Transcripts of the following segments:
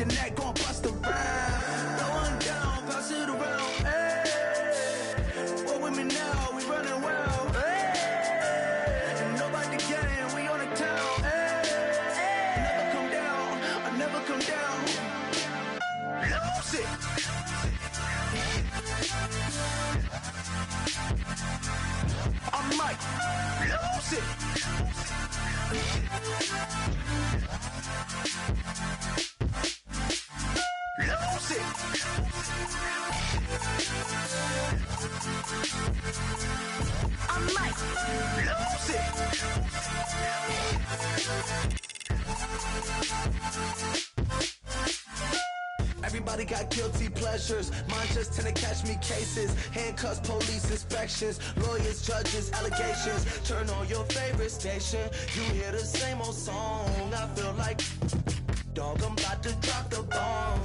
your neck, gon' bust around. Going down, pass it around. Hey, what with me now? We running well. Hey, nobody can, we on the town. Hey, I never come down, I never come down. Lose it. I might lose it. Lose it. I might lose it. Everybody got guilty pleasures. Mine just tend to catch me cases. Handcuffs, police inspections, lawyers, judges, allegations. Turn on your favorite station. You hear the same old song. I feel like, dog, I'm about to drop the bomb.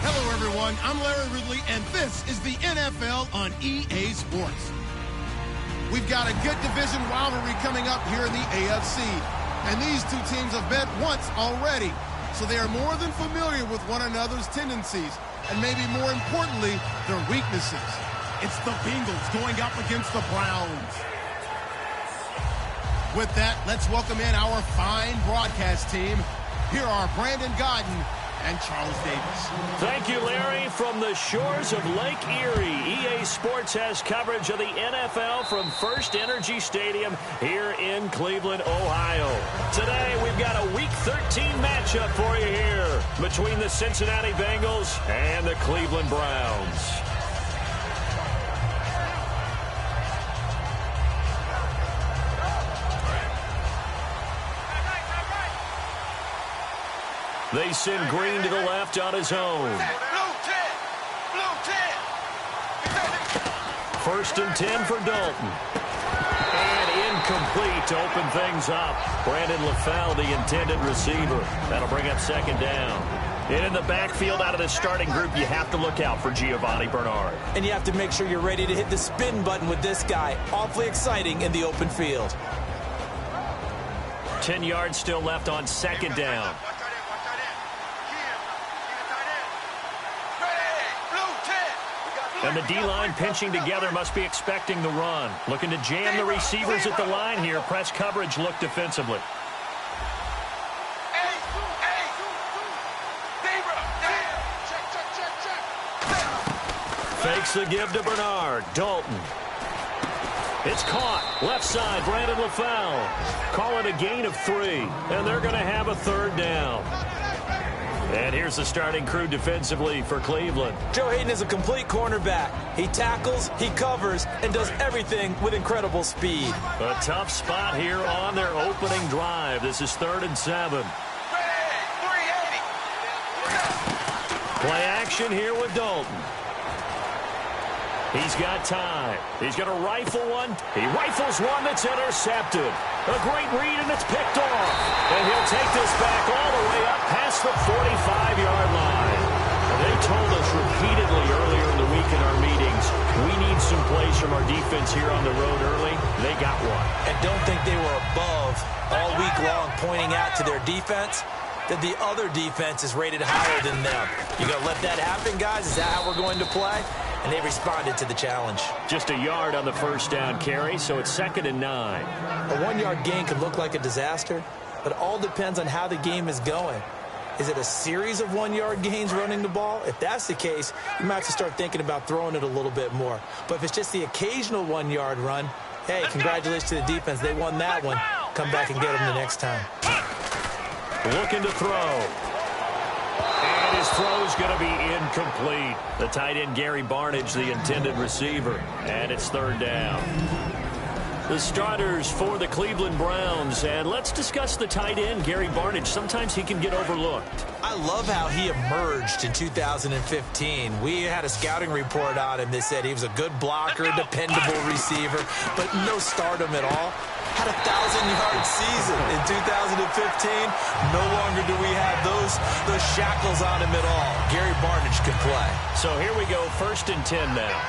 Hello, everyone. I'm Larry Ridley, and this is the NFL on EA Sports. We've got a good division rivalry coming up here in the AFC. And these two teams have met once already, so they are more than familiar with one another's tendencies, and maybe more importantly, their weaknesses. It's the Bengals going up against the Browns. With that, let's welcome in our fine broadcast team. Here are Brandon Godden and Charles Davis. Thank you, Larry. From the shores of Lake Erie, EA Sports has coverage of the NFL from First Energy Stadium here in Cleveland, Ohio. Today, we've got a Week 13 matchup for you here between the Cincinnati Bengals and the Cleveland Browns. They send Green to the left on his own. First and 10 for Dalton. And incomplete to open things up. Brandon LaFell, the intended receiver. That'll bring up second down. And in the backfield out of the starting group, you have to look out for Giovanni Bernard. And you have to make sure you're ready to hit the spin button with this guy. Awfully exciting in the open field. 10 yards still left on second down. And the D-line pinching together, must be expecting the run. Looking to jam the receivers at the line here. Press coverage look defensively. Fakes the give to Bernard. Dalton. It's caught. Left side, Brandon LaFell. Call it a gain of 3. And they're going to have a third down. And here's the starting crew defensively for Cleveland. Joe Hayden is a complete cornerback. He tackles, he covers, and does everything with incredible speed. A tough spot here on their opening drive. This is 3rd and 7. Play action here with Dalton. He's got time. He's going to rifle one. He rifles one that's intercepted. A great read, and it's picked off. And he'll take this back all the way up past the 45-yard line. They told us repeatedly earlier in the week in our meetings, we need some plays from our defense here on the road early. They got one. And don't think they were above all week long, pointing out to their defense that the other defense is rated higher than them. You going to let that happen, guys? Is that how we're going to play? And they responded to the challenge. Just a yard on the first down carry, so it's 2nd and 9. A 1-yard gain could look like a disaster, but it all depends on how the game is going. Is it a series of 1-yard gains running the ball? If that's the case, you might have to start thinking about throwing it a little bit more. But if it's just the occasional 1-yard run, hey, congratulations to the defense. They won that one. Come back and get them the next time. Looking to throw. And his throw's going to be incomplete. The tight end, Gary Barnidge, the intended receiver. And it's 3rd down. The starters for the Cleveland Browns. And let's discuss the tight end, Gary Barnidge. Sometimes he can get overlooked. I love how he emerged in 2015. We had a scouting report on him that said he was a good blocker, dependable receiver, but no stardom at all. Had a 1,000-yard season in 2015. No longer do we have those shackles on him at all. Gary Barnidge can play. So here we go, 1st and 10 now.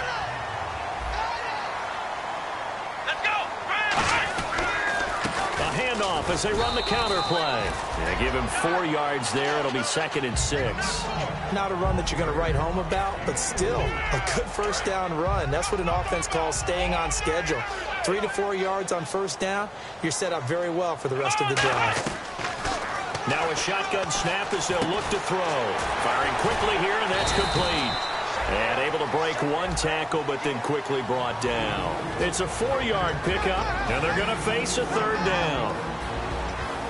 off as they run the counter play. Yeah, give him 4 yards there. It'll be 2nd and 6. Not a run that you're going to write home about, but still a good first down run. That's what an offense calls staying on schedule. 3 to 4 yards on first down, you're set up very well for the rest of the drive. Now a shotgun snap as they'll look to throw. Firing quickly here, and that's complete. And able to break 1 tackle, but then quickly brought down. It's a 4-yard pickup, and they're going to face a 3rd down.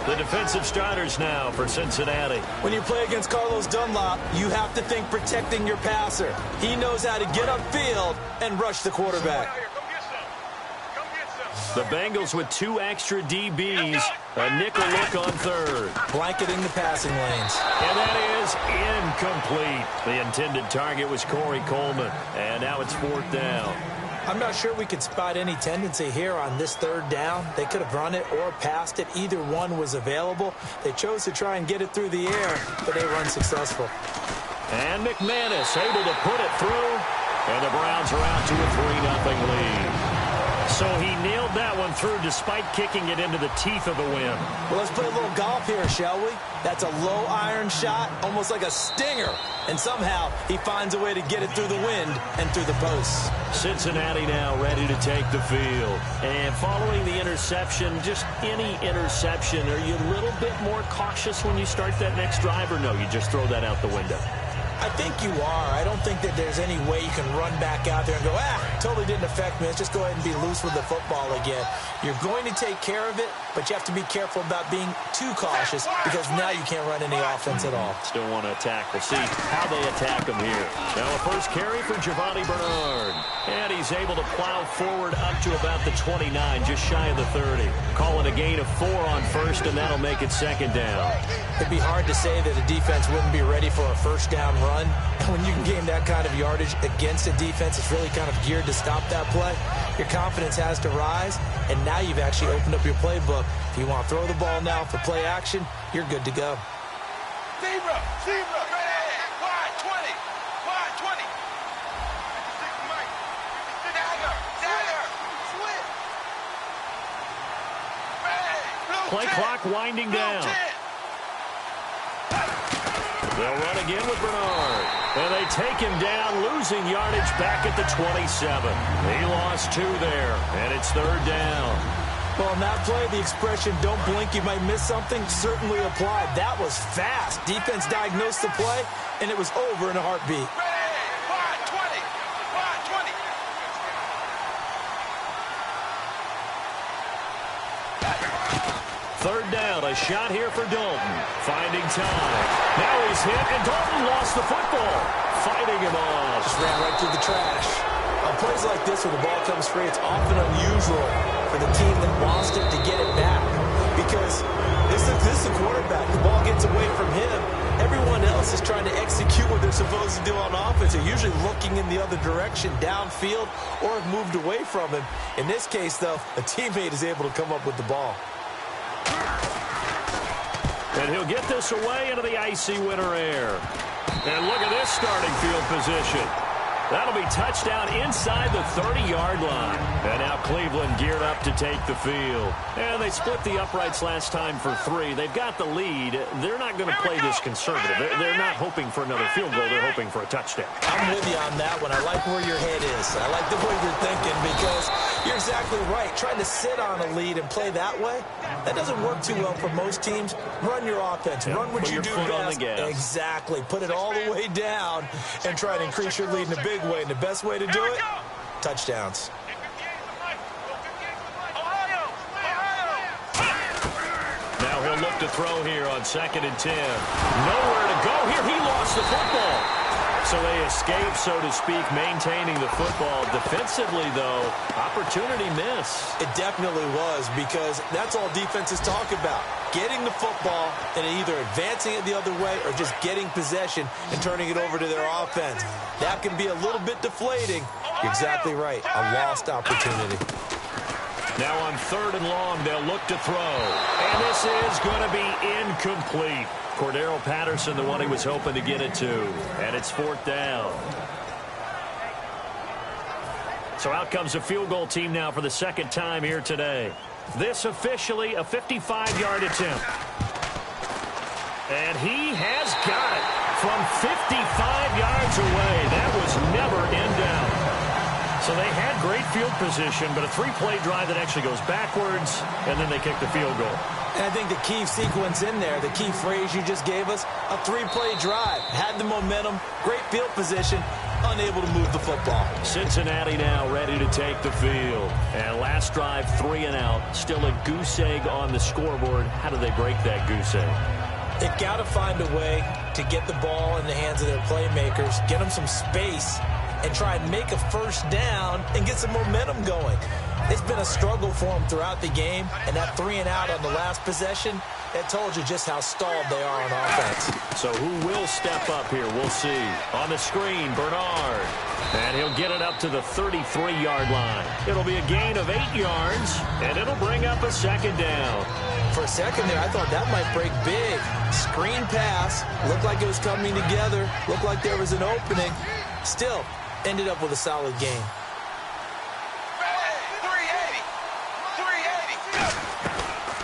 The defensive starters now for Cincinnati. When you play against Carlos Dunlap, you have to think protecting your passer. He knows how to get upfield and rush the quarterback. The Bengals with 2 extra DBs. A nickel look on 3rd. Blanketing the passing lanes. And that is incomplete. The intended target was Corey Coleman. And now it's 4th down. I'm not sure we could spot any tendency here on this 3rd down. They could have run it or passed it. Either one was available. They chose to try and get it through the air, but they were unsuccessful. And McManus able to put it through. And the Browns are out to a 3-0 lead. So he nailed that one through despite kicking it into the teeth of the wind. Well, let's play a little golf here, shall we? That's a low iron shot, almost like a stinger. And somehow he finds a way to get it through the wind and through the posts. Cincinnati now ready to take the field. And following the interception, just any interception, are you a little bit more cautious when you start that next drive, or no, you just throw that out the window? I think you are. I don't think that there's any way you can run back out there and go, totally didn't affect me. Let's just go ahead and be loose with the football again. You're going to take care of it, but you have to be careful about being too cautious because now you can't run any offense at all. Still want to attack. We'll see how they attack him here. Now a first carry for Giovanni Bernard. And he's able to plow forward up to about the 29, just shy of the 30. Call it a gain of 4 on first, and that'll make it 2nd down. It'd be hard to say that a defense wouldn't be ready for a first down run. And when you can gain that kind of yardage against a defense, it's really kind of geared to stop that play. Your confidence has to rise, and now you've actually opened up your playbook. If you want to throw the ball now for play action, you're good to go. Zebra, wide 20, wide 20. Play clock winding down. They'll run again with Bernard. And they take him down, losing yardage back at the 27. He lost 2 there, and it's 3rd down. Well, in that play, the expression, don't blink, you might miss something, certainly applied. That was fast. Defense diagnosed the play, and it was over in a heartbeat. Wide 20, wide 20. 3rd down, a shot here for Dalton. Finding time. Now he's hit, and Dalton lost the football. Fighting him off. Just ran right through the trash. On plays like this where the ball comes free, it's often unusual for the team that lost it to get it back. Because this is the quarterback. The ball gets away from him. Everyone else is trying to execute what they're supposed to do on offense. They're usually looking in the other direction, downfield, or have moved away from him. In this case, though, a teammate is able to come up with the ball. And he'll get this away into the icy winter air. And look at this starting field position. That'll be touchdown inside the 30-yard line. And now Cleveland geared up to take the field. And they split the uprights last time for 3. They've got the lead. They're not going to play this conservative. They're not hoping for another field goal. They're hoping for a touchdown. I'm with you on that one. I like where your head is. I like the way you're thinking because you're exactly right. Trying to sit on a lead and play that way, that doesn't work too well for most teams. Run your offense. Run what you do best. Exactly. Put it all the way down and try to increase your lead in a big way. And the best way to do it, touchdowns. Now he'll look to throw here on 2nd and 10. Nowhere to go here. He lost the football. So they escape, so to speak, maintaining the football. Defensively, though, opportunity miss. It definitely was because that's all defenses talk about. Getting the football and either advancing it the other way or just getting possession and turning it over to their offense. That can be a little bit deflating. You're exactly right. A lost opportunity. Now on 3rd and long, they'll look to throw. And this is going to be incomplete. Cordero Patterson, the one he was hoping to get it to. And it's 4th down. So out comes a field goal team now for the 2nd time here today. This officially a 55-yard attempt. And he has got it from 55 yards away. That was never in doubt. So they had great field position, but a three-play drive that actually goes backwards, and then they kick the field goal. And I think the key sequence in there, the key phrase you just gave us, a three-play drive. Had the momentum, great field position, unable to move the football. Cincinnati now ready to take the field. And last drive, 3 and out. Still a goose egg on the scoreboard. How do they break that goose egg? They've got to find a way to get the ball in the hands of their playmakers, get them some space, and try and make a first down and get some momentum going. It's been a struggle for them throughout the game, and that 3 and out on the last possession, it told you just how stalled they are on offense. So who will step up here? We'll see. On the screen, Bernard. And he'll get it up to the 33-yard line. It'll be a gain of 8 yards, and it'll bring up a second down. For a second there, I thought that might break big. Screen pass, looked like it was coming together, looked like there was an opening. Still, ended up with a solid game.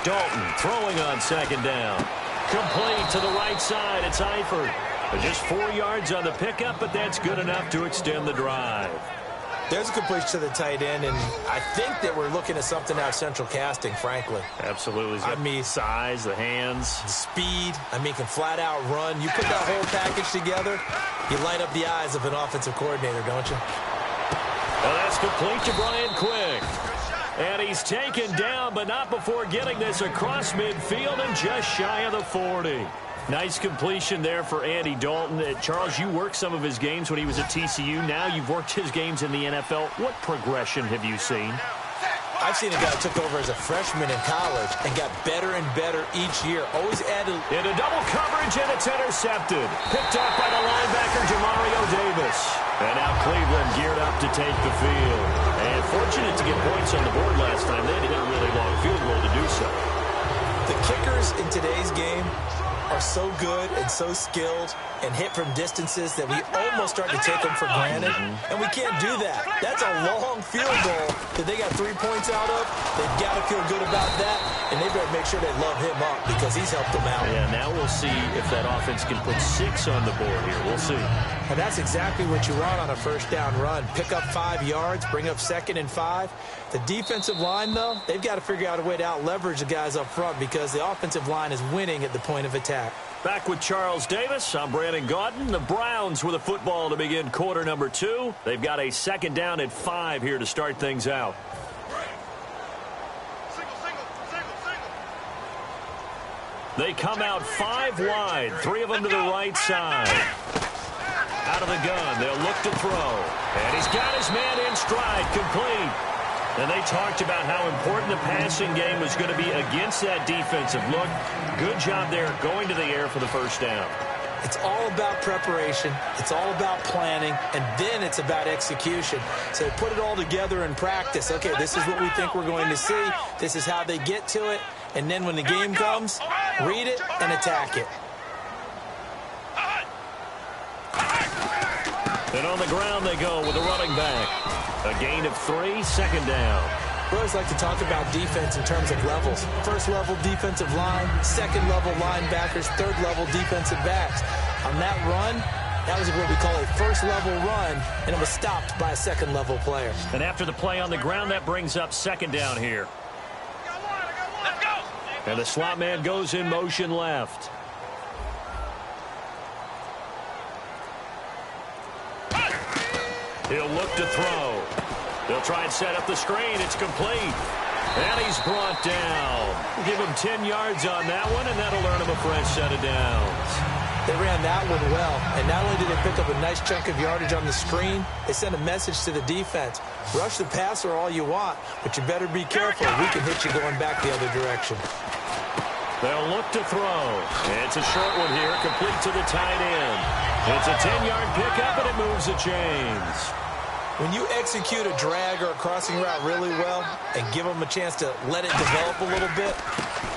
Dalton throwing on second down. Complete to the right side. It's Eifert. Just 4 yards on the pickup, but that's good enough to extend the drive. There's a completion to the tight end, and I think that we're looking at something out of Central Casting, frankly. Absolutely. I mean, size, the hands. the speed. I mean, can flat out run. You put that whole package together, you light up the eyes of an offensive coordinator, don't you? Well, that's complete to Brian Quick. And he's taken down, but not before getting this across midfield and just shy of the 40. Nice completion there for Andy Dalton. Charles, you worked some of his games when he was at TCU. Now you've worked his games in the NFL. What progression have you seen? I've seen a guy who took over as a freshman in college and got better and better each year. Always added. Into double coverage, and it's intercepted. Picked off by the linebacker, Jamario Davis. And now Cleveland geared up to take the field. And fortunate to get points on the board last time. They had to hit a really long field goal to do so. The kickers in today's game are so good and so skilled and hit from distances that we almost start to take them for granted, and we can't do that. That's a long field goal that they got 3 points out of. They've got to feel good about that, and they better make sure they love him up because he's helped them out. Yeah, now we'll see if that offense can put 6 on the board here. We'll see. And that's exactly what you want on a first down run. Pick up 5 yards, bring up 2nd and 5. The defensive line, though, they've got to figure out a way to out-leverage the guys up front because the offensive line is winning at the point of attack. Back with Charles Davis. I'm Brandon Gaudin. The Browns with a football to begin quarter number 2. They've got a second down at 5 here to start things out. They come out 5 wide, 3 of them to the right side. Out of the gun, they'll look to throw. And he's got his man in stride, complete. And they talked about how important the passing game was going to be against that defensive look. Good job there going to the air for the first down. It's all about preparation. It's all about planning. And then it's about execution. So they put it all together in practice. Okay, this is what we think we're going to see. This is how they get to it. And then when the game comes, read it and attack it. And on the ground they go with a running back. A gain of 3, second down. We always like to talk about defense in terms of levels. First level defensive line, second level linebackers, third level defensive backs. On that run, that was what we call a first level run, and it was stopped by a second level player. And after the play on the ground, that brings up second down here. And the slot man goes in motion left. He'll look to throw. They'll try and set up the screen. It's complete. And he's brought down. We'll give him 10 yards on that one, and that'll earn him a fresh set of downs. They ran that one well, and not only did they pick up a nice chunk of yardage on the screen, they sent a message to the defense. Rush the passer all you want, but you better be careful. We can hit you going back the other direction. They'll look to throw. It's a short one here, complete to the tight end. It's a 10-yard pickup, and it moves the chains. When you execute a drag or a crossing route really well and give them a chance to let it develop a little bit,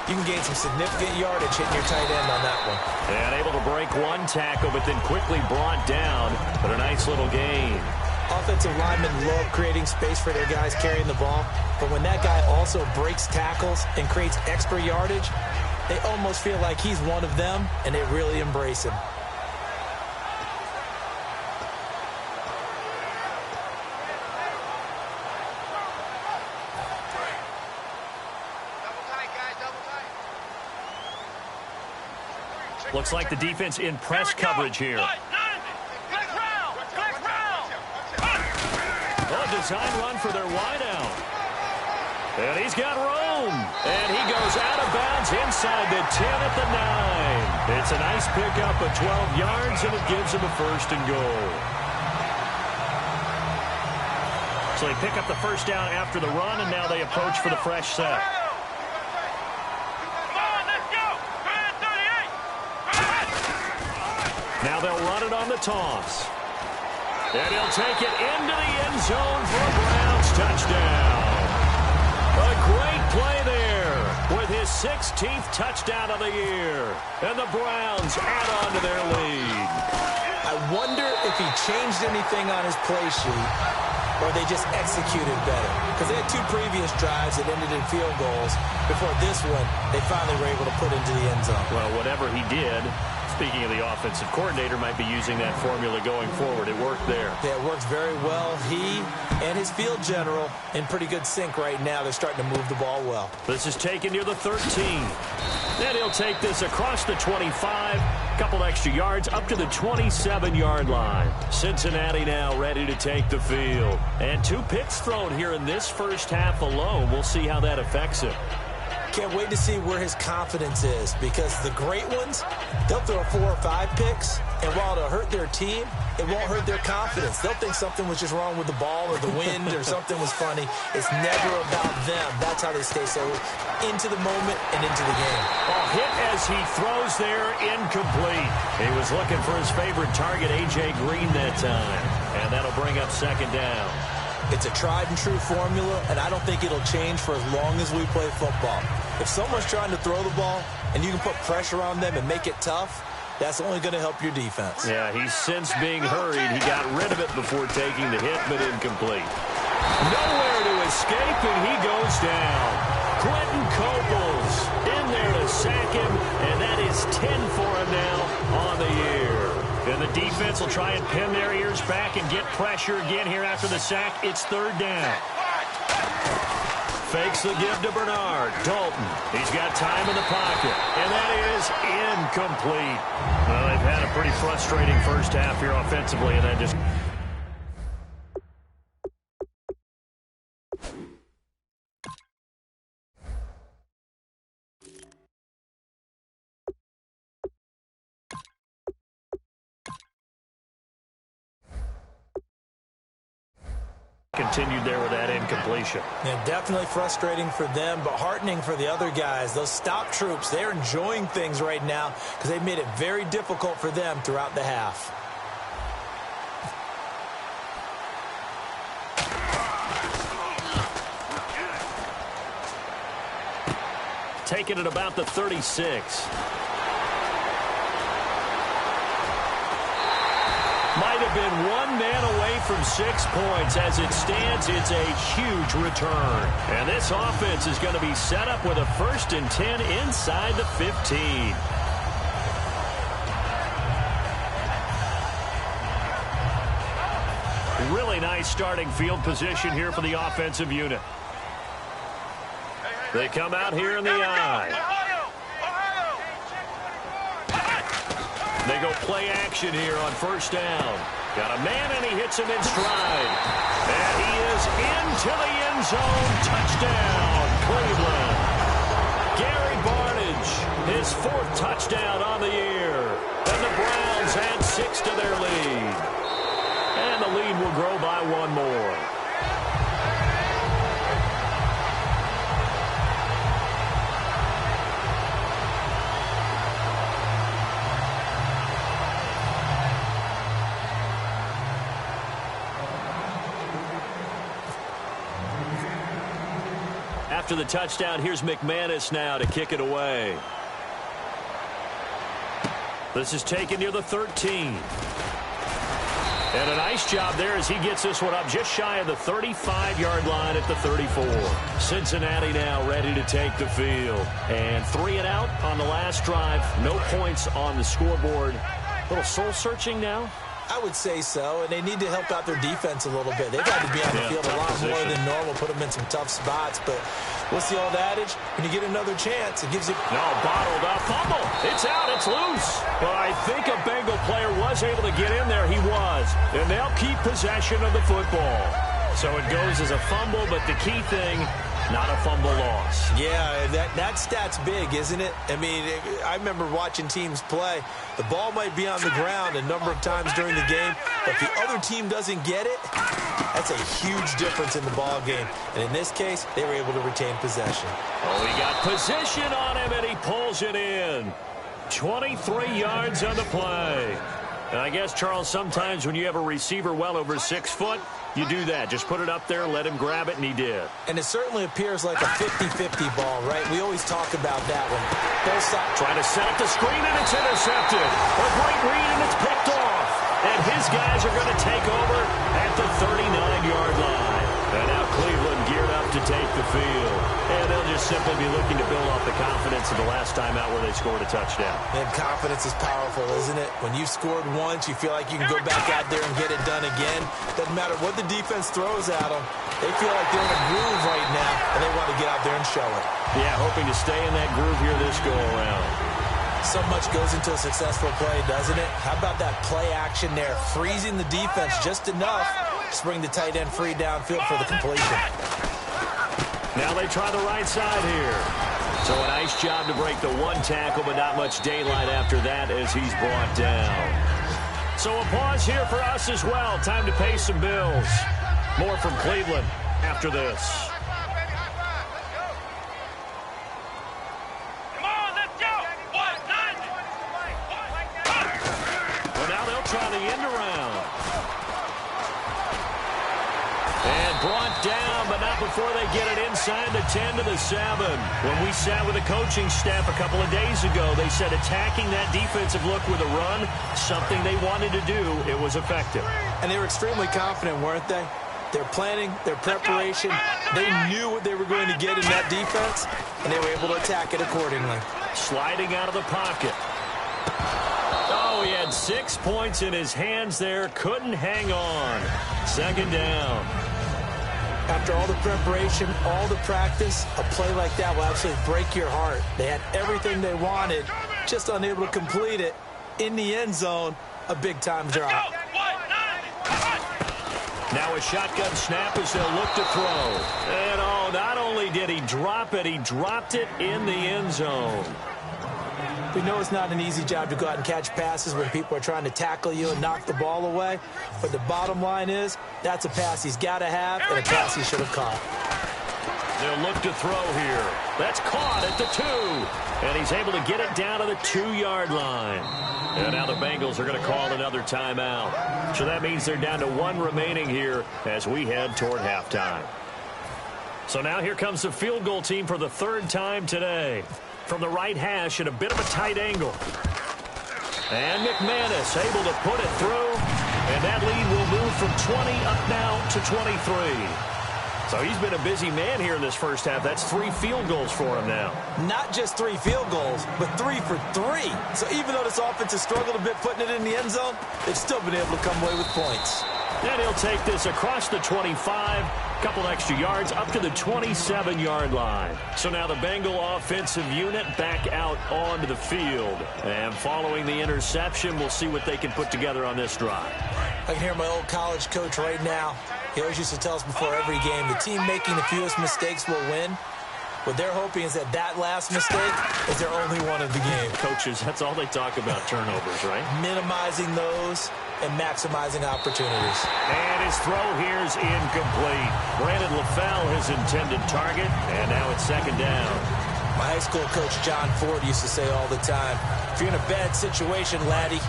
you can gain some significant yardage hitting your tight end on that one. And able to break one tackle, but then quickly brought down, but a nice little gain. offensive linemen love creating space for their guys carrying the ball, but when that guy also breaks tackles and creates extra yardage, they almost feel like he's one of them, and they really embrace him. Looks like the defense in press coverage here. A design run for their wideout. And he's got room. And he goes out of bounds inside the 10 at the 9. It's a nice pickup of 12 yards, and it gives him a 1st and goal. So they pick up the 1st down after the run, and now they approach for the fresh set. Now they'll run it on the toss. And he'll take it into the end zone for a Browns touchdown. A great play there with his 16th touchdown of the year. And the Browns add on to their lead. I wonder if he changed anything on his play sheet or they just executed better. Because they had 2 previous drives that ended in field goals. Before this one, they finally were able to put into the end zone. Well, whatever he did, speaking of the offensive coordinator, might be using that formula going forward. It worked there. Yeah, it works very well. He and his field general in pretty good sync right now. They're starting to move the ball well. This is taken near the 13. Then he'll take this across the 25. Couple extra yards up to the 27-yard line. Cincinnati now ready to take the field. And 2 picks thrown here in this first half alone. We'll see how that affects him. Can't wait to see where his confidence is, because the great ones, they'll throw 4 or 5 picks, and while it'll hurt their team, it won't hurt their confidence. They'll think something was just wrong with the ball or the wind or something was funny. It's never about them. That's how they stay so into the moment and into the game. Well, hit as he throws there, incomplete. He was looking for his favorite target, A.J. Green, that time, and that'll bring up 2nd down. It's a tried-and-true formula, and I don't think it'll change for as long as we play football. If someone's trying to throw the ball and you can put pressure on them and make it tough, that's only going to help your defense. Yeah, he's since being hurried. He got rid of it before taking the hit, but incomplete. Nowhere to escape, and he goes down. Quentin Coples in there to sack him, and that is 10 for him now on the year. And the defense will try and pin their ears back and get pressure again here after the sack. It's 3rd down. Fakes the give to Bernard. Dalton, he's got time in the pocket. And that is incomplete. Well, they've had a pretty frustrating first half here offensively, and then just... continued there with that incompletion. Yeah, definitely frustrating for them, but heartening for the other guys. Those stop troops, they're enjoying things right now because they've made it very difficult for them throughout the half. Taken at about the 36. Might have been 1 man away from 6 points. As it stands, it's a huge return. And this offense is going to be set up with a 1st and 10 inside the 15. Really nice starting field position here for the offensive unit. They come out here in the I. They go play action here on 1st down. Got a man, and he hits him in stride. And he is into the end zone. Touchdown, Cleveland. Gary Barnidge, his 4th touchdown on the year. And the Browns add 6 to their lead. And the lead will grow by 1 more. After the touchdown, here's McManus now to kick it away. This is taken near the 13. And a nice job there as he gets this one up just shy of the 35-yard line at the 34. Cincinnati now ready to take the field. And 3 and out on the last drive. No points on the scoreboard. A little soul-searching now. I would say so, and they need to help out their defense a little bit. They've had to be on the field a lot more than normal, put them in some tough spots. But what's the old adage? When you get another chance, it gives you... No, bottled up. Fumble. It's out. It's loose. But I think a Bengal player was able to get in there. He was. And they'll keep possession of the football. So it goes as a fumble, but the key thing, not a fumble loss. Yeah, that stat's big, isn't it? I mean, I remember watching teams play. The ball might be on the ground a number of times during the game, but if the other team doesn't get it, that's a huge difference in the ball game. And in this case, they were able to retain possession. Oh, he got position on him, and he pulls it in. 23 yards on the play. And I guess, Charles, sometimes when you have a receiver well over 6 foot, you do that. Just put it up there, let him grab it, and he did. And it certainly appears like a 50-50 ball, right? We always talk about that one. Both sides trying to set up the screen, and it's intercepted. A great read, and it's picked off. And his guys are going to take over at the 39-yard line. And now Cleveland geared up to take the field. And they'll just simply be looking to build off the confidence of the last time out where they scored a touchdown. And confidence is powerful, isn't it? When you've scored once, you feel like you can go back out there and get it done again. Doesn't matter what the defense throws at them. They feel like they're in a groove right now, and they want to get out there and show it. Yeah, hoping to stay in that groove here this go-around. So much goes into a successful play, doesn't it? How about that play action there? Freezing the defense just enough to bring the tight end free downfield for the completion. Now they try the right side here. So a nice job to break the one tackle, but not much daylight after that as he's brought down. So a pause here for us as well. Time to pay some bills. More from Cleveland after this. Try the end around. And brought down, but not before they get it inside the 10 to the 7. When we sat with the coaching staff a couple of days ago, they said attacking that defensive look with a run, something they wanted to do, it was effective. And they were extremely confident, weren't they? Their planning, their preparation, they knew what they were going to get in that defense, and they were able to attack it accordingly. Sliding out of the pocket. He had 6 points in his hands there. Couldn't hang on. Second down. After all the preparation, all the practice, a play like that will absolutely break your heart. They had everything they wanted, just unable to complete it. In the end zone, a big-time drop. Now a shotgun snap as they'll look to throw. And oh, not only did he drop it, he dropped it in the end zone. We know it's not an easy job to go out and catch passes when people are trying to tackle you and knock the ball away. But the bottom line is, that's a pass he's got to have and a pass he should have caught. They'll look to throw here. That's caught at the 2. And he's able to get it down to the 2-yard line. And now the Bengals are going to call another timeout. So that means they're down to 1 remaining here as we head toward halftime. So now here comes the field goal team for the 3rd time today. From the right hash at a bit of a tight angle. And McManus able to put it through. And that lead will move from 20 up now to 23. So he's been a busy man here in this first half. That's 3 field goals for him now. Not just 3 field goals, but 3 for 3. So even though this offense has struggled a bit putting it in the end zone, they've still been able to come away with points. And he'll take this across the 25, couple extra yards, up to the 27-yard line. So now the Bengal offensive unit back out onto the field. And following the interception, we'll see what they can put together on this drive. I can hear my old college coach right now. He always used to tell us before every game, the team making the fewest mistakes will win. What they're hoping is that that last mistake is their only one of the game. Coaches, that's all they talk about, turnovers, right? Minimizing those and maximizing opportunities. And his throw here is incomplete. Brandon LaFell, his intended target, and now it's 2nd down. My high school coach, John Ford, used to say all the time, if you're in a bad situation, laddie,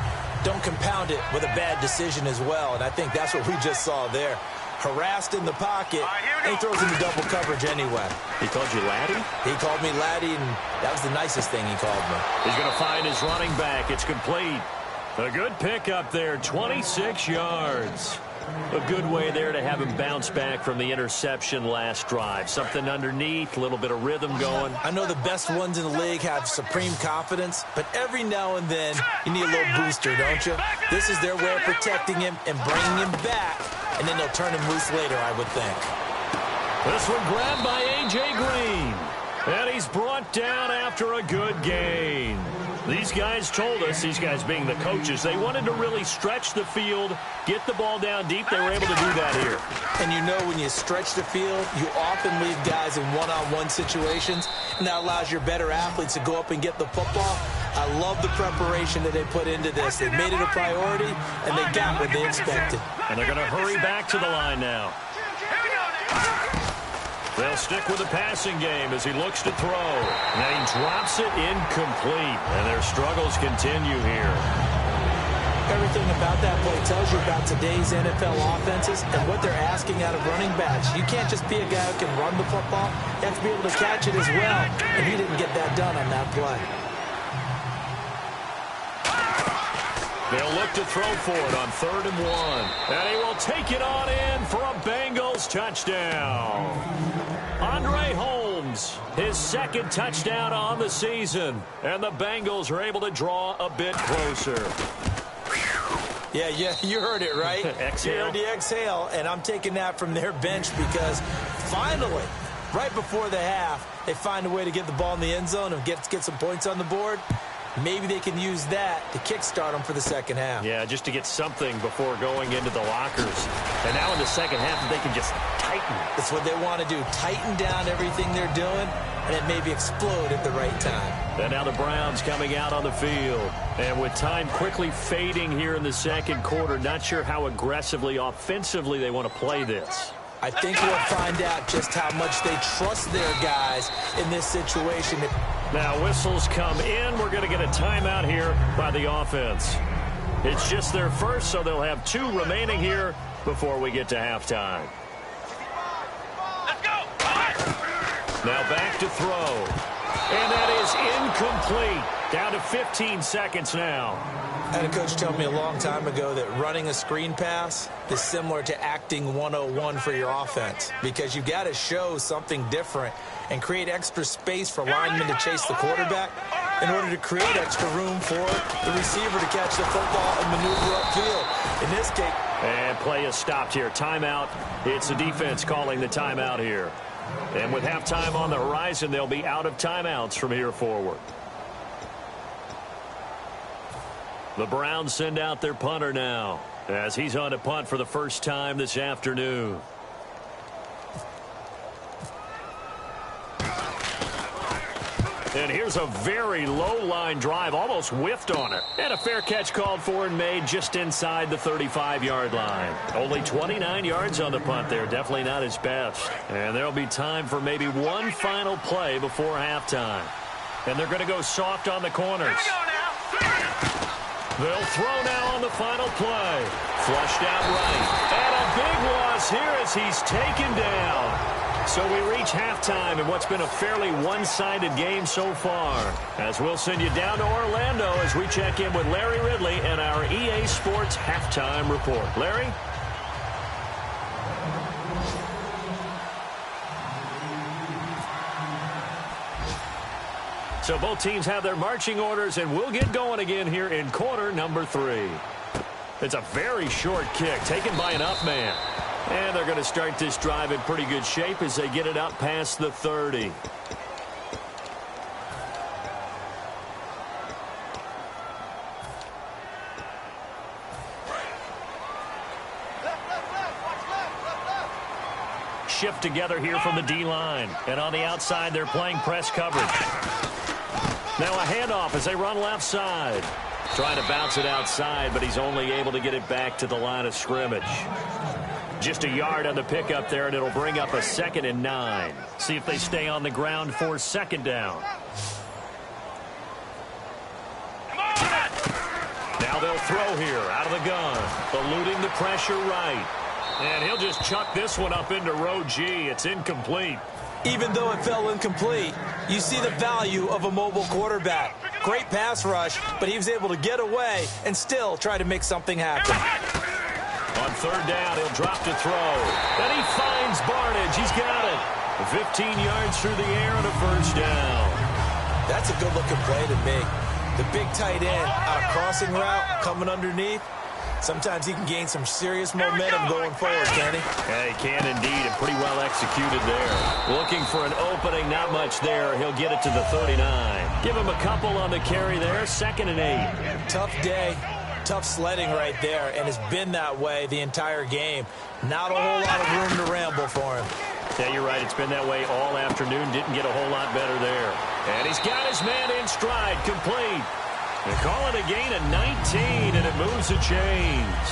don't compound it with a bad decision as well. And I think that's what we just saw there. Harassed in the pocket, and he throws into double coverage anyway. He called you laddie? He called me laddie, and that was the nicest thing he called me. He's going to find his running back. It's complete. A good pickup there, 26 yards. A good way there to have him bounce back from the interception last drive. Something underneath, a little bit of rhythm going. I know the best ones in the league have supreme confidence, but every now and then you need a little booster, don't you? This is their way of protecting him and bringing him back, and then they'll turn him loose later, I would think. This one grabbed by A.J. Green, and he's brought down after a good gain. These guys told us, these guys being the coaches, they wanted to really stretch the field, get the ball down deep. They were able to do that here. And you know when you stretch the field, you often leave guys in one-on-one situations, and that allows your better athletes to go up and get the football. I love the preparation that they put into this. They made it a priority, and they got what they expected. And they're going to hurry back to the line now. They'll stick with the passing game as he looks to throw. And he drops it incomplete. And their struggles continue here. Everything about that play tells you about today's NFL offenses and what they're asking out of running backs. You can't just be a guy who can run the football. You have to be able to catch it as well. And he didn't get that done on that play. They'll look to throw for it on 3rd and 1. And he will take it on in for a Bengals touchdown. Andre Holmes, his 2nd touchdown on the season. And the Bengals are able to draw a bit closer. Yeah, you heard it, right? Exhale. You heard the exhale, and I'm taking that from their bench because finally, right before the half, they find a way to get the ball in the end zone and get some points on the board. Maybe they can use that to kickstart them for the second half. Yeah, just to get something before going into the lockers. And now in the second half, they can just tighten. That's what they want to do, tighten down everything they're doing, and then maybe explode at the right time. And now the Browns coming out on the field. And with time quickly fading here in the second quarter, not sure how aggressively, offensively they want to play this. I think we'll find out just how much they trust their guys in this situation. Now whistles come in. We're going to get a timeout here by the offense. It's just their first, so they'll have 2 remaining here before we get to halftime. Let's go. Now back to throw. And that is incomplete. Down to 15 seconds now. I had a coach tell me a long time ago that running a screen pass is similar to acting 101 for your offense because you've got to show something different and create extra space for linemen to chase the quarterback in order to create extra room for the receiver to catch the football and maneuver upfield. In this case... And play is stopped here. Timeout. It's the defense calling the timeout here. And with halftime on the horizon, they'll be out of timeouts from here forward. The Browns send out their punter now as he's on to punt for the first time this afternoon. And here's a very low line drive, almost whiffed on it. And a fair catch called for and made just inside the 35-yard line. Only 29 yards on the punt there, definitely not his best. And there'll be time for maybe one final play before halftime. And they're going to go soft on the corners. They'll throw now on the final play. Flushed out right. And a big loss here as he's taken down. So we reach halftime in what's been a fairly one-sided game so far. As we'll send you down to Orlando as we check in with Larry Ridley and our EA Sports Halftime Report. Larry? So both teams have their marching orders, and we'll get going again here in quarter number 3. It's a very short kick taken by an up man. And they're going to start this drive in pretty good shape as they get it up past the 30. Shift together here from the D-line. And on the outside, they're playing press coverage. Now a handoff as they run left side. Trying to bounce it outside, but he's only able to get it back to the line of scrimmage. Just a yard on the pickup there, and it'll bring up a 2nd and 9. See if they stay on the ground for 2nd down. Now they'll throw here out of the gun. Eluding the pressure right. And he'll just chuck this one up into row G. It's incomplete. Even though it fell incomplete, you see the value of a mobile quarterback. Great pass rush, but he was able to get away and still try to make something happen. On third down, he'll drop to throw. And he finds Barnage. He's got it. 15 yards through the air and a first down. That's a good-looking play to me. The big tight end on a crossing route coming underneath. Sometimes he can gain some serious momentum going forward, can he? Yeah, he can indeed, and pretty well executed there. Looking for an opening, not much there. He'll get it to the 39. Give him a couple on the carry there, 2nd and 8. Tough day, tough sledding right there, and it's been that way the entire game. Not a whole lot of room to ramble for him. Yeah, you're right. It's been that way all afternoon. Didn't get a whole lot better there. And he's got his man in stride, complete. They call it a gain of 19, and it moves the chains.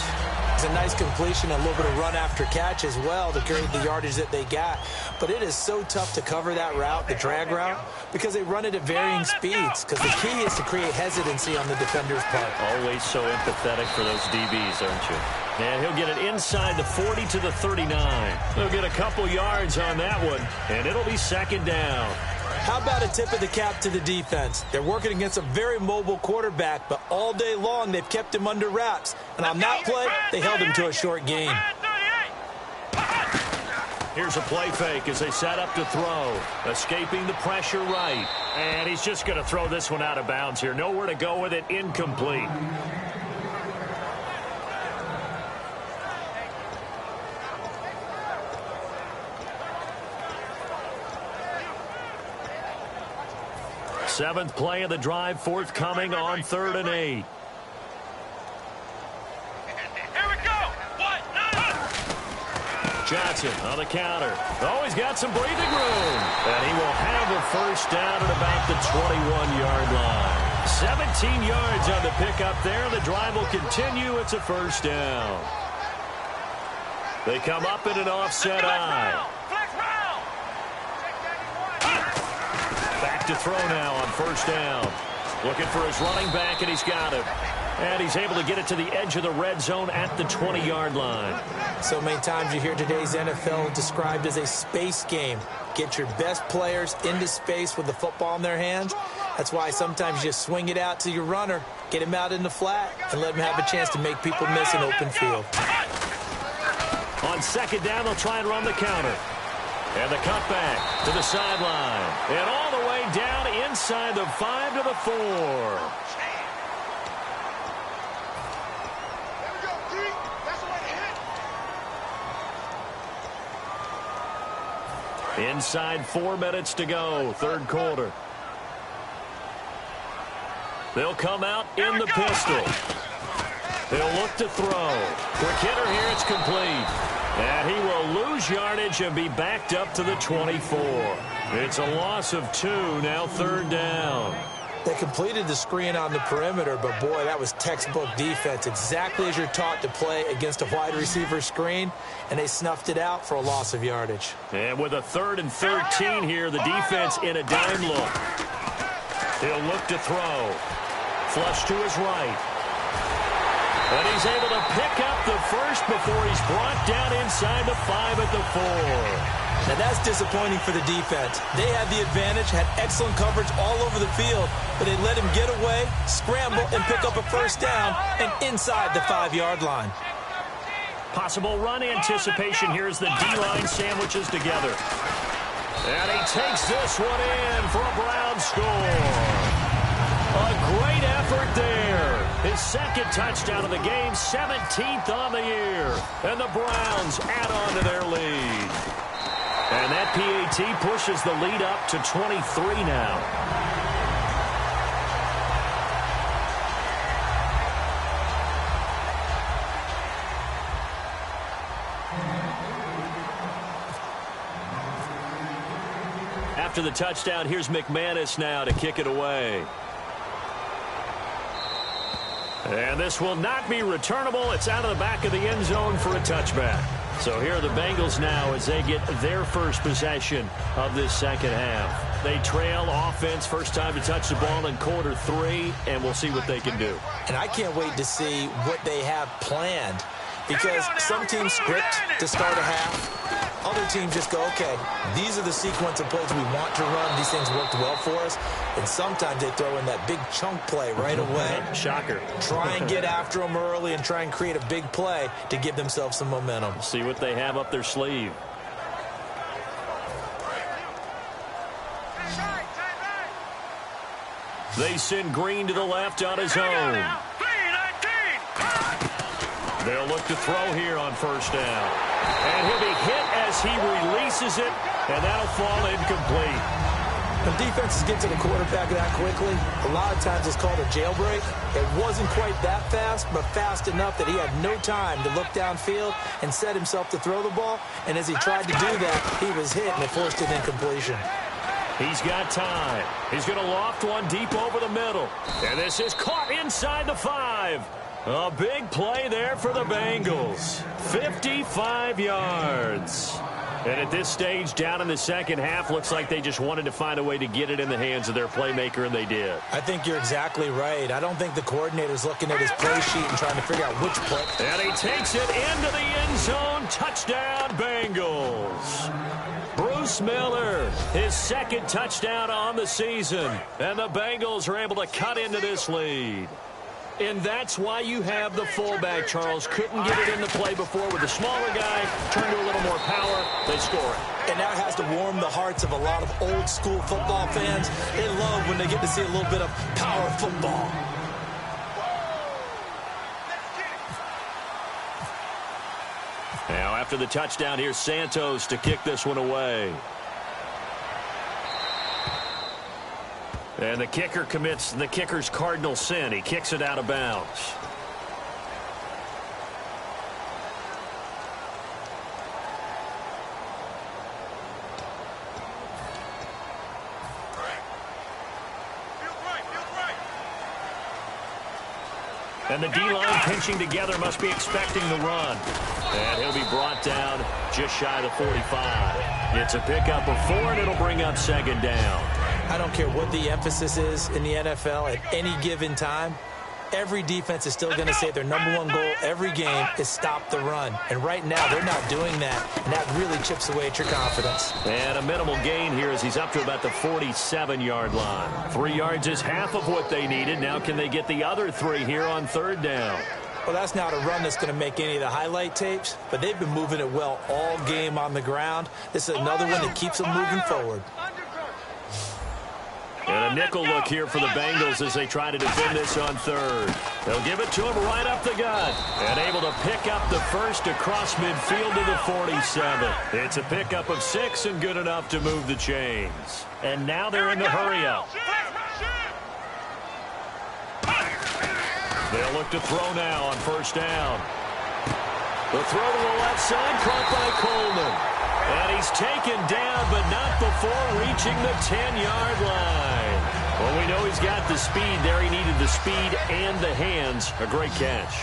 It's a nice completion, a little bit of run after catch as well to create the yardage that they got. But it is so tough to cover that route, the drag route, because they run it at varying speeds. Because the key is to create hesitancy on the defender's part. Always so empathetic for those DBs, aren't you? And he'll get it inside the 40 to the 39. He'll get a couple yards on that one, and it'll be 2nd down. How about a tip of the cap to the defense? They're working against a very mobile quarterback, but all day long they've kept him under wraps. And on that play, they held him to a short gain. Here's a play fake as they set up to throw. Escaping the pressure right. And he's just going to throw this one out of bounds here. Nowhere to go with it. Incomplete. Seventh play of the drive, forthcoming on 3rd and 8. Here we go. Johnson on the counter. Oh, he's got some breathing room. And he will have a first down at about the 21-yard line. 17 yards on the pickup there. The drive will continue. It's a first down. They come up in an offset eye. Back to throw now on first down. Looking for his running back, and he's got him. And he's able to get it to the edge of the red zone at the 20-yard line. So many times you hear today's NFL described as a space game. Get your best players into space with the football in their hands. That's why sometimes you just swing it out to your runner, get him out in the flat, and let him have a chance to make people miss an open field. On 2nd down, they'll try and run the counter. And the cutback to the sideline. And all the way down inside the 5 to the 4. Inside 4 minutes to go, 3rd quarter. They'll come out in the pistol. They'll look to throw. Quick hitter here, it's complete. And he will lose yardage and be backed up to the 24. It's a loss of 2, now 3rd down. They completed the screen on the perimeter, but boy, that was textbook defense. Exactly as you're taught to play against a wide receiver screen, and they snuffed it out for a loss of yardage. And with a 3rd and 13 here, the defense in a dime look. He'll look to throw. Flush to his right. And he's able to pick up the first before he's brought down inside the 5 at the 4. Now that's disappointing for the defense. They had the advantage, had excellent coverage all over the field, but they let him get away, scramble, and pick up a first down, and inside the 5-yard line. Possible run anticipation here as the D-line sandwiches together. And he takes this one in for a Brown score. A great effort there. His 2nd touchdown of the game, 17th on the year. And the Browns add on to their lead. And that PAT pushes the lead up to 23 now. After the touchdown, here's McManus now to kick it away. And this will not be returnable. It's out of the back of the end zone for a touchback. So here are the Bengals now as they get their first possession of this 2nd half. They trail offense, first time to touch the ball in quarter 3, and we'll see what they can do. And I can't wait to see what they have planned, because some teams script to start a half, Other teams just go, okay, these are the sequence of plays we want to run. These things worked well for us. And sometimes they throw in that big chunk play right away. Shocker. Try and get after them early and try and create a big play to give themselves some momentum. See what they have up their sleeve. They send Green to the left on his own. They'll look to throw here on first down. And he'll be hit as he releases it, and that'll fall incomplete. When defenses get to the quarterback that quickly, a lot of times it's called a jailbreak. It wasn't quite that fast, but fast enough that he had no time to look downfield and set himself to throw the ball. And as he tried to do that, he was hit, and it forced an incompletion. He's got time. He's going to loft one deep over the middle. And this is caught inside the 5. A big play there for the Bengals. 55 yards. And at this stage, down in the second half, looks like they just wanted to find a way to get it in the hands of their playmaker, and they did. I think you're exactly right. I don't think the coordinator's looking at his play sheet and trying to figure out which play. And he takes it into the end zone. Touchdown, Bengals. Bruce Miller, his second touchdown on the season. And the Bengals are able to cut into this lead. And that's why you have the fullback, Charles. Couldn't get it into play before with the smaller guy. Turned to a little more power. They score it. And that has to warm the hearts of a lot of old-school football fans. They love when they get to see a little bit of power football. Now, after the touchdown, here's Santos to kick this one away. And the kicker commits the kicker's cardinal sin. He kicks it out of bounds. And the D-line pinching together must be expecting the run. And he'll be brought down just shy of the 45. It's a pickup of 4, and it'll bring up second down. I don't care what the emphasis is in the NFL at any given time. Every defense is still going to say their #1 goal every game is stop the run. And right now, they're not doing that, and that really chips away at your confidence. And a minimal gain here as he's up to about the 47-yard line. 3 yards is half of what they needed. Now can they get the other 3 here on third down? Well, that's not a run that's going to make any of the highlight tapes, but they've been moving it well all game on the ground. This is another one that keeps them moving forward. And a nickel look here for the Bengals as they try to defend this on third. They'll give it to him right up the gut. And able to pick up the first across midfield to the 47. It's a pickup of 6 and good enough to move the chains. And now they're in the hurry-up. They'll look to throw now on first down. The throw to the left side, caught by Coleman. And he's taken down, but not before reaching the 10-yard line. Well, we know he's got the speed there. He needed the speed and the hands. A great catch.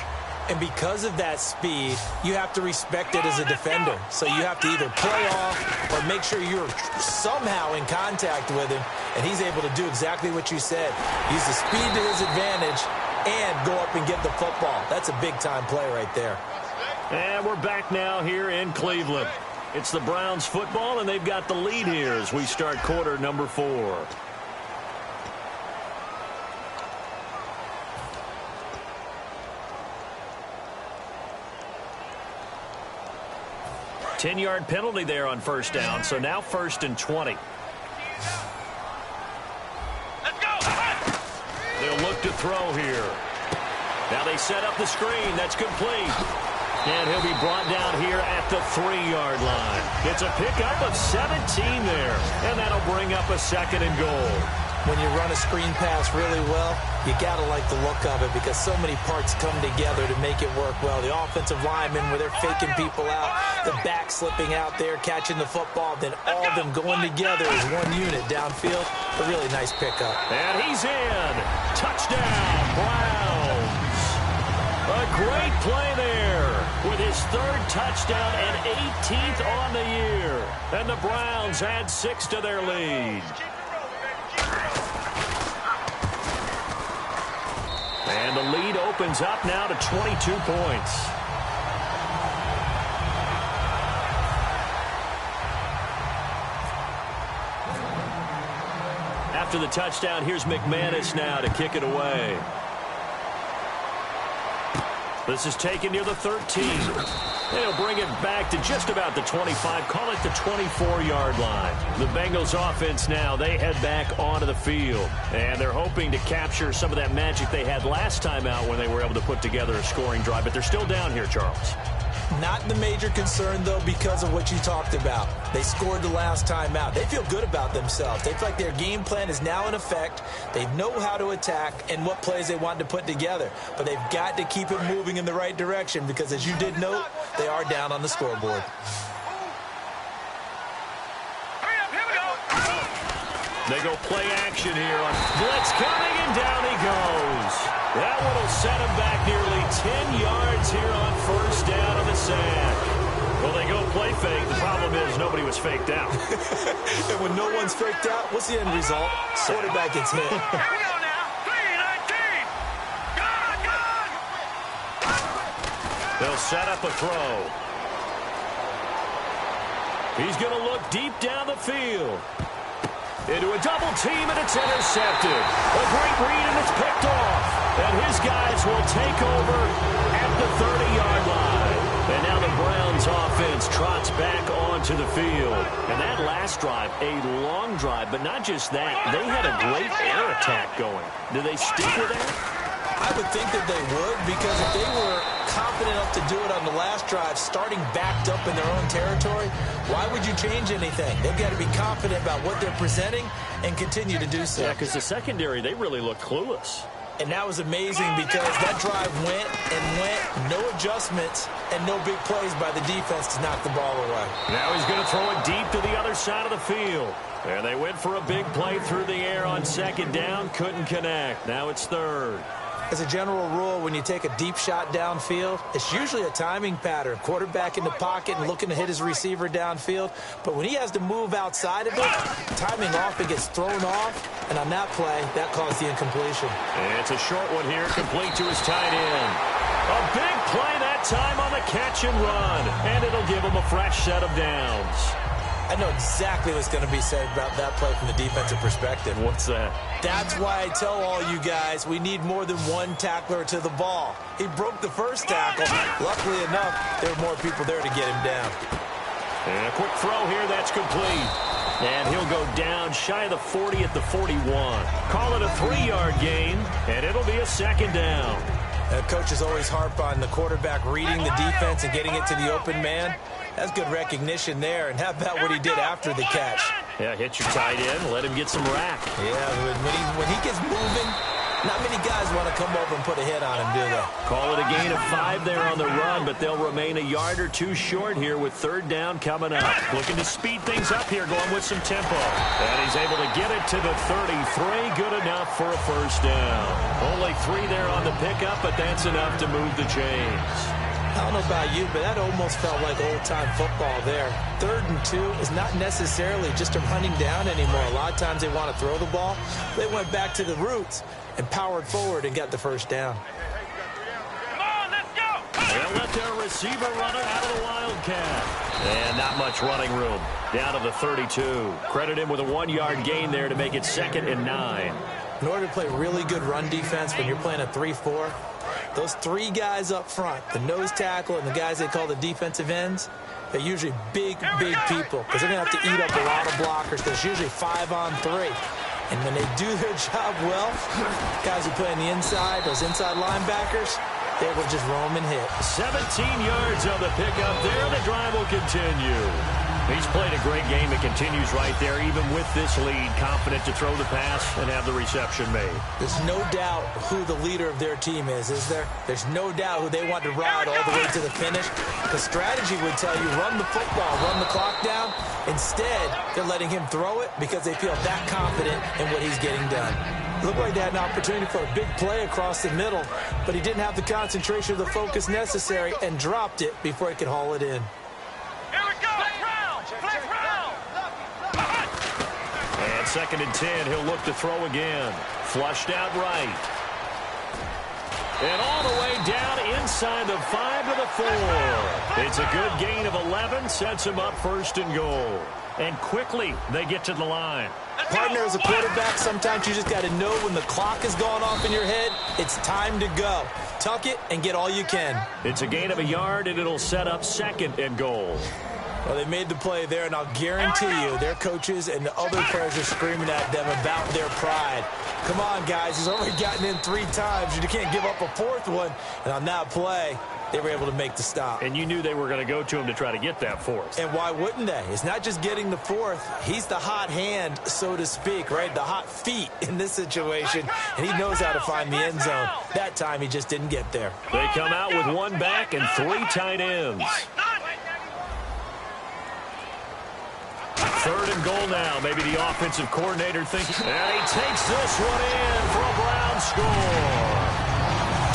And because of that speed, you have to respect it as a defender. So you have to either play off or make sure you're somehow in contact with him. And he's able to do exactly what you said. Use the speed to his advantage and go up and get the football. That's a big-time play right there. And we're back now here in Cleveland. It's the Browns football, and they've got the lead here as we start quarter number 4. Ten-yard penalty there on first down, so now 1st and 20. Let's go! They'll look to throw here. Now they set up the screen. That's complete. And he'll be brought down here at the 3-yard line. It's a pickup of 17 there, and that'll bring up a 2nd and goal. When you run a screen pass really well, you got to like the look of it because so many parts come together to make it work well. The offensive linemen, where they're faking people out, the back slipping out there, catching the football, then all of them going together as one unit downfield. A really nice pickup. And he's in. Touchdown, Browns. A great play there with his 3rd touchdown and 18th on the year. And the Browns add 6 to their lead. And the lead opens up now to 22 points. after the touchdown. Here's McManus now to kick it away. This is taken near the 13. They'll bring it back to just about the 25. Call it the 24-yard line. The Bengals offense now, they head back onto the field. And they're hoping to capture some of that magic they had last time out when they were able to put together a scoring drive. But they're still down here, Charles. Not the major concern, though, because of what you talked about. They scored the last time out. They feel good about themselves. They feel like their game plan is now in effect. They know how to attack and what plays they want to put together. But they've got to keep it moving in the right direction because, as you did note, they are down on the scoreboard. They go play action here on blitz coming, and down he goes. That one will set him back nearly 10 yards here on first down on the sack. Well, they go play fake. The problem is nobody was faked out. And when no one's faked out, what's the end result? Quarterback gets hit. Here we go now. 3-19. Good. They'll set up a throw. He's going to look deep down the field. Into a double team, and it's intercepted. A great read, and it's picked off. And his guys will take over at the 30-yard line. And now the Browns offense trots back onto the field. And that last drive, a long drive, but not just that. They had a great air attack going. Do they stick with that? I would think that they would, because if they were confident enough to do it on the last drive, starting backed up in their own territory, why would you change anything? They've got to be confident about what they're presenting and continue to do so. Yeah, because the secondary, they really look clueless. And that was amazing because that drive went and went, no adjustments, and no big plays by the defense to knock the ball away. Now he's going to throw it deep to the other side of the field. And they went for a big play through the air on second down, couldn't connect. Now it's third. As a general rule, when you take a deep shot downfield, it's usually a timing pattern. Quarterback in the pocket and looking to hit his receiver downfield. But when he has to move outside of it, timing off, it gets thrown off. And on that play, that caused the incompletion. And it's a short one here, complete to his tight end. A big play that time on the catch and run. And it'll give him a fresh set of downs. I know exactly what's going to be said about that play from the defensive perspective. What's that? That's why I tell all you guys we need more than one tackler to the ball. He broke the first tackle. Luckily enough, there were more people there to get him down. And a quick throw here, that's complete. And he'll go down shy of the 40 at the 41. Call it a 3-yard gain, and it'll be a second down. Coaches always harp on the quarterback reading the defense and getting it to the open man. That's good recognition there. And how about what he did after the catch? Yeah, hit your tight end, let him get some rack. Yeah, when he gets moving, not many guys want to come over and put a hit on him, do they? Call it a gain of 5 there on the run, but they'll remain a yard or two short here with third down coming up. Looking to speed things up here, going with some tempo. And he's able to get it to the 33. Good enough for a first down. Only 3 there on the pickup, but that's enough to move the chains. I don't know about you, but that almost felt like old-time football there. 3rd and 2 is not necessarily just a running down anymore. A lot of times they want to throw the ball. They went back to the roots and powered forward and got the first down. Come on, let's go. They'll let their receiver run it out of the Wildcat. And not much running room. Down to the 32. Credit him with a 1-yard gain there to make it 2nd and 9. In order to play really good run defense when you're playing a 3-4, those 3 guys up front, the nose tackle and the guys they call the defensive ends, they're usually big people because they're going to have to eat up a lot of blockers. There's usually 5 on 3. And when they do their job well, guys who play on the inside, those inside linebackers, they will just roam and hit. 17 yards on the pickup there. The drive will continue. He's played a great game. It continues right there, even with this lead. Confident to throw the pass and have the reception made. There's no doubt who the leader of their team is there? There's no doubt who they want to ride all the way to the finish. The strategy would tell you, run the football, run the clock down. Instead, they're letting him throw it because they feel that confident in what he's getting done. It looked like they had an opportunity for a big play across the middle, but he didn't have the concentration or the focus necessary and dropped it before he could haul it in. Here we go. Flex round. And 2nd and 10, he'll look to throw again. Flushed out right. And all the way down inside the 5 to the 4. It's a good gain of 11, sets him up 1st and goal. and quickly they get to the line. Partner, as a quarterback, sometimes you just got to know when the clock has gone off in your head, it's time to go. Tuck it and get all you can. It's a gain of a yard, and it'll set up 2nd and goal. Well, they made the play there, and I'll guarantee you their coaches and the other players are screaming at them about their pride. Come on, guys. He's already gotten in 3 times. You can't give up a 4th one. And on that play, they were able to make the stop. And you knew they were going to go to him to try to get that 4th. And why wouldn't they? It's not just getting the 4th. He's the hot hand, so to speak, right? The hot feet in this situation. And he knows how to find the end zone. That time, he just didn't get there. They come out with 1 back and 3 tight ends. 3rd and goal now. Maybe the offensive coordinator thinking. And he takes this one in for a Brown score.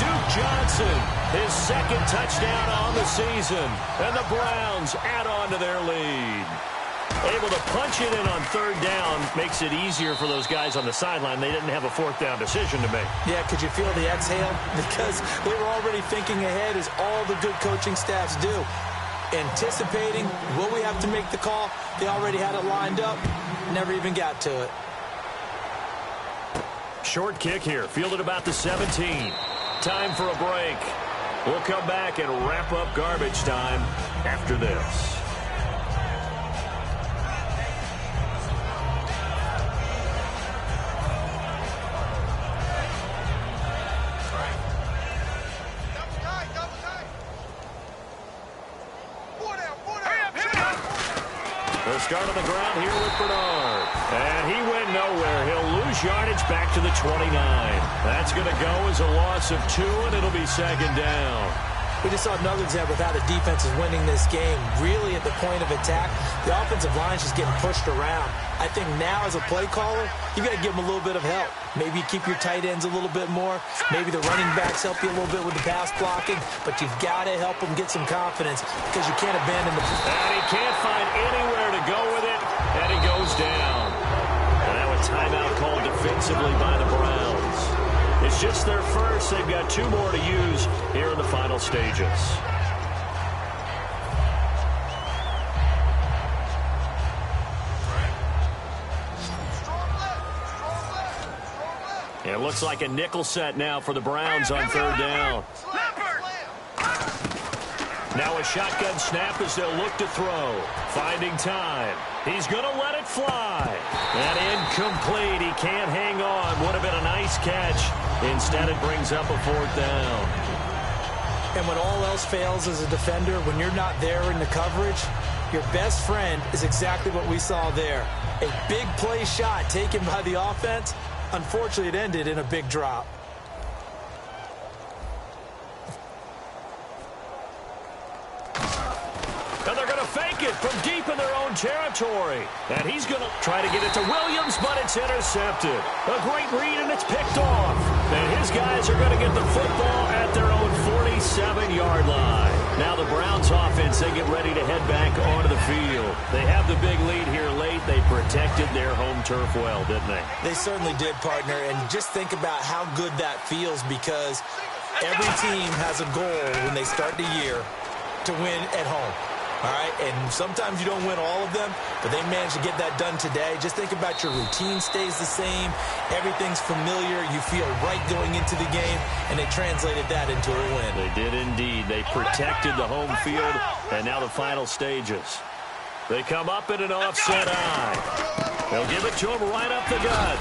Duke Johnson, his 2nd touchdown on the season. And the Browns add on to their lead. Able to punch it in on 3rd down makes it easier for those guys on the sideline. They didn't have a 4th down decision to make. Yeah, could you feel the exhale? Because they were already thinking ahead, as all the good coaching staffs do. Anticipating, will we have to make the call? They already had it lined up, never even got to it. Short kick here, fielded about the 17. Time for a break. We'll come back and wrap up garbage time after this. They'll start on the ground here with Bernard. And he went nowhere. He'll lose yardage back to the 29. That's going to go as a loss of 2, and it'll be 2nd down. We just saw another example of how the defense is winning this game. Really at the point of attack, the offensive line is just getting pushed around. I think now as a play caller, you got to give them a little bit of help. Maybe keep your tight ends a little bit more. Maybe the running backs help you a little bit with the pass blocking. But you've got to help them get some confidence because you can't abandon the... And he can't find anywhere to go with it, and he goes down. And now a timeout called defensively by the Browns. It's just their first. They've got 2 more to use here in the final stages. It looks like a nickel set now for the Browns on 3rd down. Now a shotgun snap as they'll look to throw. Finding time. He's going to let it fly. And incomplete. He can't hang on. Would have been a nice catch. Instead, it brings up a 4th down. And when all else fails as a defender, when you're not there in the coverage, your best friend is exactly what we saw there. A big play shot taken by the offense. Unfortunately, it ended in a big drop. And they're going to fake it from deep in their own territory. And he's going to try to get it to Williams, but it's intercepted. A great read, and it's picked off. And his guys are going to get the football at their own 47-yard line. Now the Browns offense, they get ready to head back onto the field. They have the big lead here late. They protected their home turf well, didn't they? They certainly did, partner. And just think about how good that feels, because every team has a goal when they start the year to win at home. All right, and sometimes you don't win all of them, but they managed to get that done today. Just think about your routine stays the same. Everything's familiar. You feel right going into the game, and they translated that into a win. They did indeed. They protected the home field, and now the final stages. They come up in an offset eye. They'll give it to him right up the gut.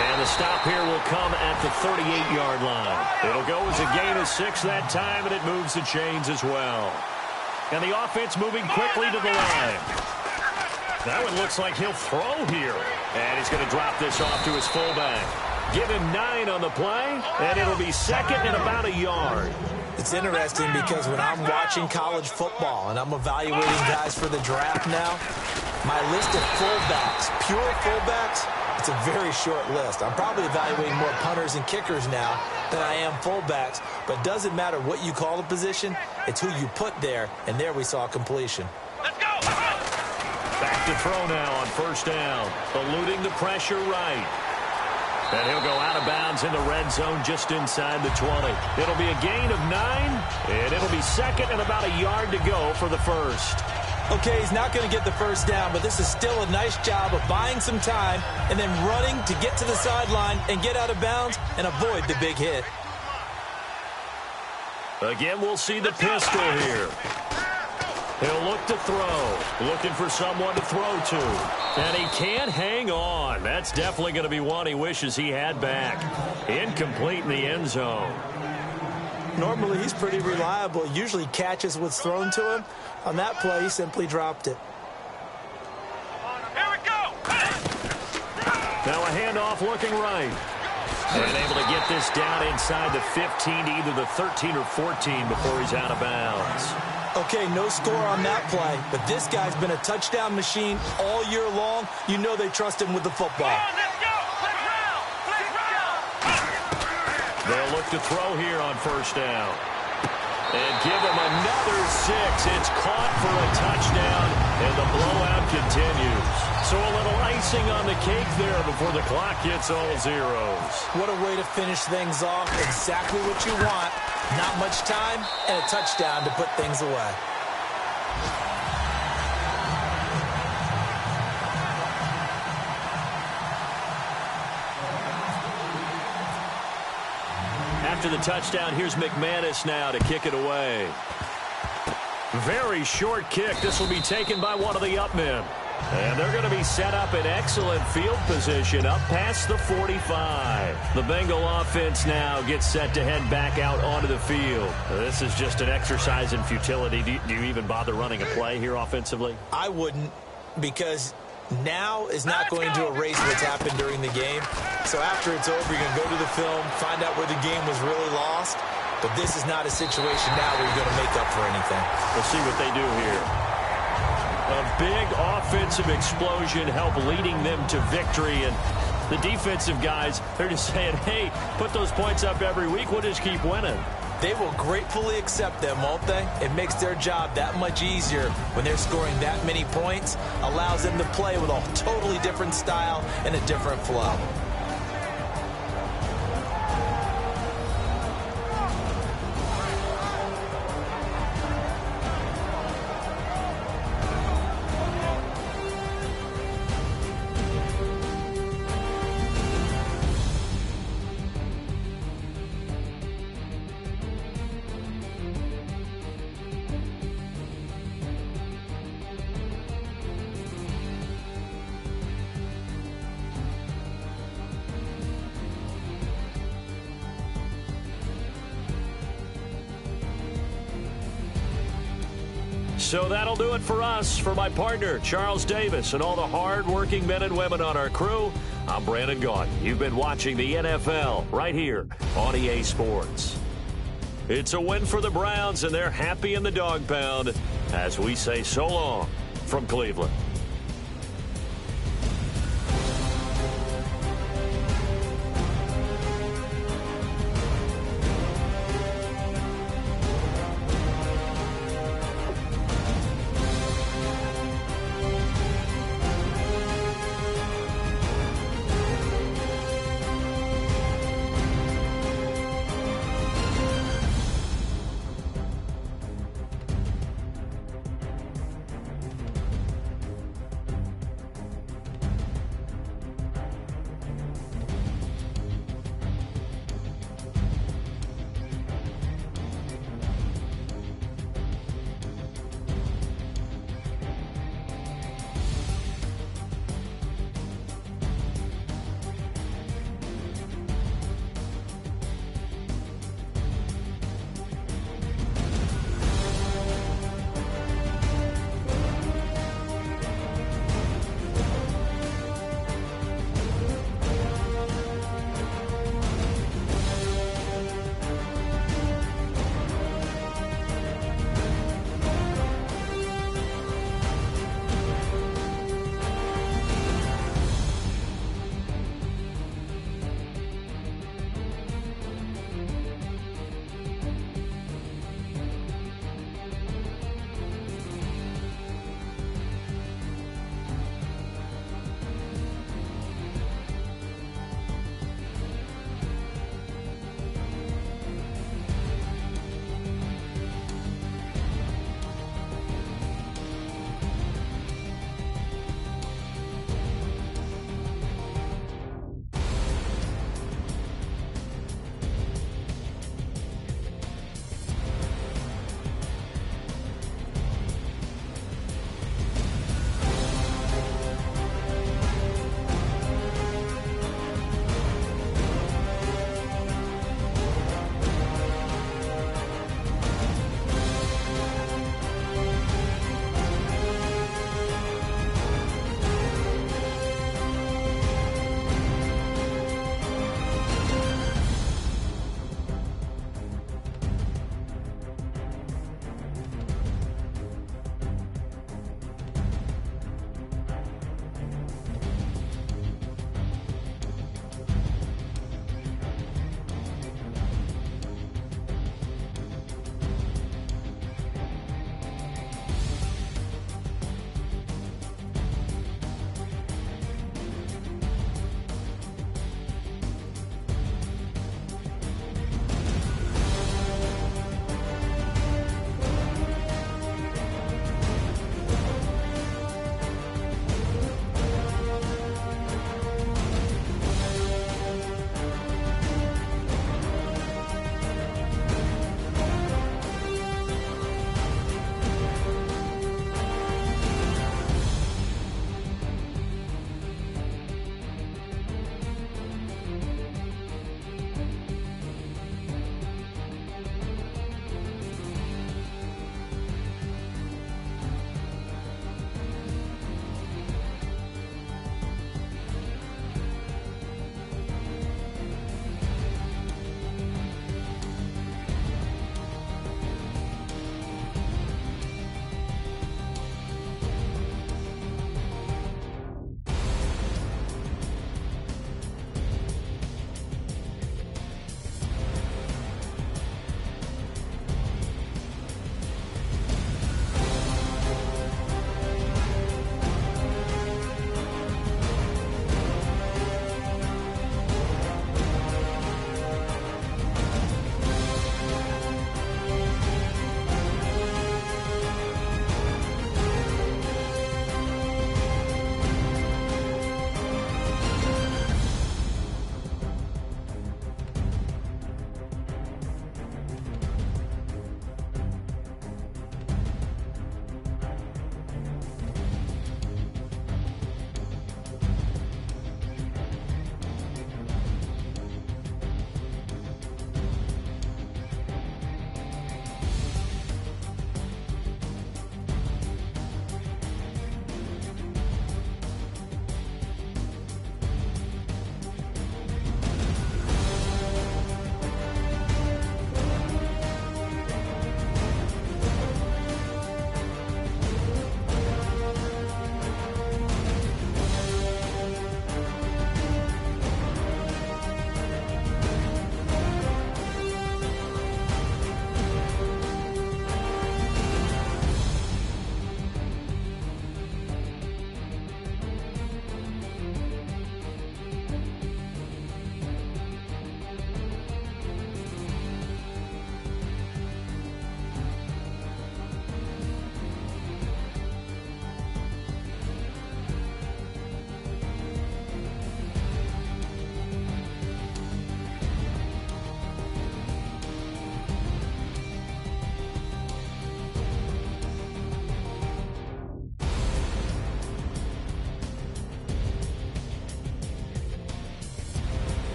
And the stop here will come at the 38-yard line. It'll go as a gain of 6 that time, and it moves the chains as well. And the offense moving quickly to the line. That one looks like he'll throw here. And he's going to drop this off to his fullback. Give him 9 on the play, and it'll be 2nd and about a yard. It's interesting because when I'm watching college football and I'm evaluating guys for the draft now, my list of fullbacks, pure fullbacks, it's a very short list. I'm probably evaluating more punters and kickers now than I am fullbacks, but it doesn't matter what you call the position, it's who you put there, and there we saw completion. Let's go! Back to throw now on 1st down, eluding the pressure right. And he'll go out of bounds in the red zone just inside the 20. It'll be a gain of 9, and it'll be 2nd and about a yard to go for the first. Okay, he's not going to get the first down, but this is still a nice job of buying some time and then running to get to the sideline and get out of bounds and avoid the big hit. Again, we'll see the pistol here. He'll look to throw. Looking for someone to throw to. And he can't hang on. That's definitely going to be one he wishes he had back. Incomplete in the end zone. Normally, he's pretty reliable. Usually catches what's thrown to him. On that play, he simply dropped it. Here we go. Now a handoff looking right. And able to get this down inside the 15 to either the 13 or 14 before he's out of bounds. Okay, no score on that play, but this guy's been a touchdown machine all year long. You know they trust him with the football. They'll look to throw here on first down. And give him another 6. It's caught for a touchdown, and the blowout continues. So a little icing on the cake there before the clock hits all zeros. What a way to finish things off. Exactly what you want. Not much time and a touchdown to put things away. After the touchdown, here's McManus now to kick it away. Very short kick. This will be taken by one of the up men. And they're going to be set up in excellent field position up past the 45. The Bengal offense now gets set to head back out onto the field. This is just an exercise in futility. Do you even bother running a play here offensively? I wouldn't, because now is not going to erase what's happened during the game. So after it's over, you're going to go to the film, find out where the game was really lost. But this is not a situation now where you're going to make up for anything. We'll see what they do here. A big offensive explosion helped leading them to victory. And the defensive guys, they're just saying, hey, put those points up every week. We'll just keep winning. They will gratefully accept them, won't they? It makes their job that much easier when they're scoring that many points. Allows them to play with a totally different style and a different flow. So that'll do it for us. For my partner, Charles Davis, and all the hard-working men and women on our crew, I'm Brandon Gaudin. You've been watching the NFL right here on EA Sports. It's a win for the Browns, and they're happy in the dog pound as we say so long from Cleveland.